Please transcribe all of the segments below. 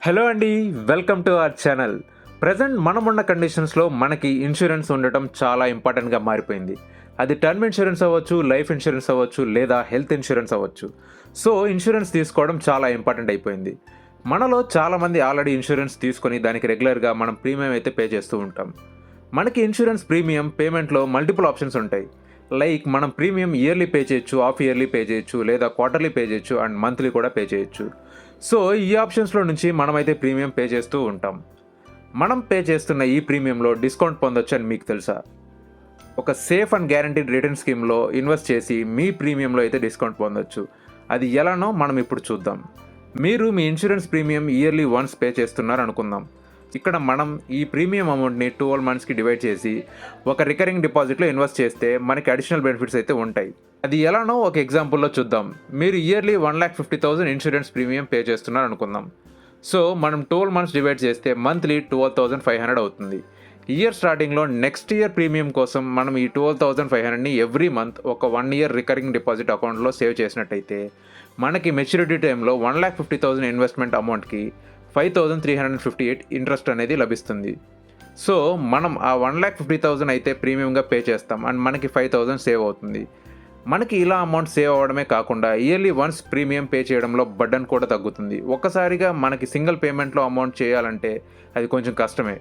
Hello అండి, welcome to our channel. Present మనమున్న కండిషన్స్లో మనకి ఇన్సూరెన్స్ ఉండటం చాలా ఇంపార్టెంట్గా మారిపోయింది. అది టర్మ్ ఇన్సూరెన్స్ అవ్వచ్చు, లైఫ్ ఇన్సూరెన్స్ అవ్వచ్చు, లేదా హెల్త్ ఇన్సూరెన్స్ అవ్వచ్చు. సో ఇన్సూరెన్స్ తీసుకోవడం చాలా ఇంపార్టెంట్ అయిపోయింది. మనలో చాలామంది ఆల్రెడీ ఇన్సూరెన్స్ తీసుకొని దానికి రెగ్యులర్గా మనం ప్రీమియం అయితే పే చేస్తూ ఉంటాం. మనకి ఇన్సూరెన్స్ ప్రీమియం పేమెంట్లో మల్టిపుల్ ఆప్షన్స్ ఉంటాయి. లైక్ మనం ప్రీమియం ఇయర్లీ పే చేయొచ్చు, హాఫ్ ఇయర్లీ పే చేయొచ్చు, లేదా క్వార్టర్లీ పే చేయొచ్చు అండ్ మంత్లీ కూడా పే చేయొచ్చు. సో ఈ ఆప్షన్స్లో నుంచి మనమైతే ప్రీమియం పే చేస్తూ ఉంటాం. మనం పే చేస్తున్న ఈ ప్రీమియంలో డిస్కౌంట్ పొందొచ్చు అని మీకు తెలుసా? ఒక సేఫ్ అండ్ గ్యారంటీడ్ రిటర్న్ స్కీమ్లో ఇన్వెస్ట్ చేసి మీ ప్రీమియంలో అయితే డిస్కౌంట్ పొందొచ్చు. అది ఎలానో మనం ఇప్పుడు చూద్దాం. మీరు మీ insurance premium yearly once pay చేస్తున్నారు అనుకుందాం. ఇక్కడ మనం ఈ ప్రీమియం అమౌంట్ని 12 మంత్స్కి డివైడ్ చేసి ఒక రికరింగ్ డిపాజిట్లో ఇన్వెస్ట్ చేస్తే మనకి అడిషనల్ బెనిఫిట్స్ అయితే ఉంటాయి. అది ఎలానో ఒక ఎగ్జాంపుల్లో చూద్దాం. మీరు ఇయర్లీ 1,50,000 ఇన్సూరెన్స్ ప్రీమియం పే చేస్తున్నారు అనుకుందాం. సో మనం 12 మంత్స్ డివైడ్ చేస్తే మంత్లీ 12,500 అవుతుంది. ఇయర్ స్టార్టింగ్లో నెక్స్ట్ ఇయర్ ప్రీమియం కోసం మనం ఈ 12,500ని ఎవ్రీ మంత్ ఒక 1 ఇయర్ రికరింగ్ డిపాజిట్ అకౌంట్లో సేవ్ చేసినట్టయితే మనకి మెచ్యూరిటీ టైంలో 1,50,000 ఇన్వెస్ట్మెంట్ అమౌంట్కి 5,358 ఇంట్రెస్ట్ అనేది లభిస్తుంది. సో మనం ఆ 1,50,000 అయితే ప్రీమియంగా పే చేస్తాం అండ్ మనకి 5,000 సేవ్ అవుతుంది. మనకి ఇలా అమౌంట్ సేవ్ అవ్వడమే కాకుండా ఇయర్లీ వన్స్ ప్రీమియం పే చేయడంలో బర్డన్ కూడా తగ్గుతుంది. ఒక్కసారిగా మనకి సింగిల్ పేమెంట్లో అమౌంట్ చేయాలంటే అది కొంచెం కష్టమే.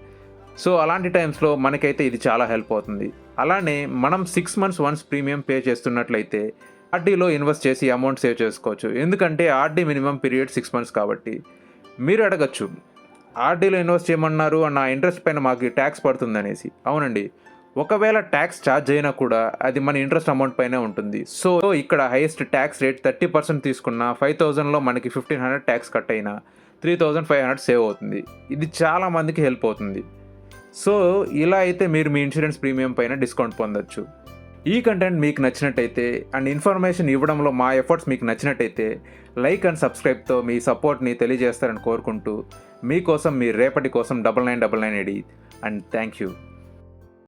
సో అలాంటి టైమ్స్లో మనకైతే ఇది చాలా హెల్ప్ అవుతుంది. అలానే మనం 6 మంత్స్ వన్స్ ప్రీమియం పే చేస్తున్నట్లయితే ఆర్డీలో ఇన్వెస్ట్ చేసి అమౌంట్ సేవ్ చేసుకోవచ్చు. ఎందుకంటే ఆర్డీ మినిమం పీరియడ్ 6 మంత్స్ కాబట్టి. మీరు అడగచ్చు, ఆర్డీలో ఇన్వెస్ట్ చేయమన్నారు నా ఇంట్రెస్ట్ పైన మాకు ట్యాక్స్ పడుతుందనేసి. అవునండి, ఒకవేళ ట్యాక్స్ ఛార్జ్ అయినా కూడా అది మన ఇంట్రెస్ట్ అమౌంట్ పైనే ఉంటుంది. సో ఇక్కడ హైయెస్ట్ ట్యాక్స్ రేట్ 30% తీసుకున్న 5,000లో మనకి 1,500 ట్యాక్స్ కట్ అయినా 3,500 సేవ్ అవుతుంది. ఇది చాలా మందికి హెల్ప్ అవుతుంది. సో ఇలా అయితే మీరు మీ ఇన్సూరెన్స్ ప్రీమియం పైన డిస్కౌంట్ పొందొచ్చు. ఈ కంటెంట్ మీకు నచ్చినట్టయితే అండ్ ఇన్ఫర్మేషన్ ఇవ్వడంలో మా ఎఫర్ట్స్ మీకు నచ్చినట్టయితే లైక్ అండ్ సబ్స్క్రైబ్తో మీ సపోర్ట్ని తెలియజేస్తారని కోరుకుంటూ మీకోసం మీ రేపటి కోసం 9999 అండ్ థ్యాంక్ యూ.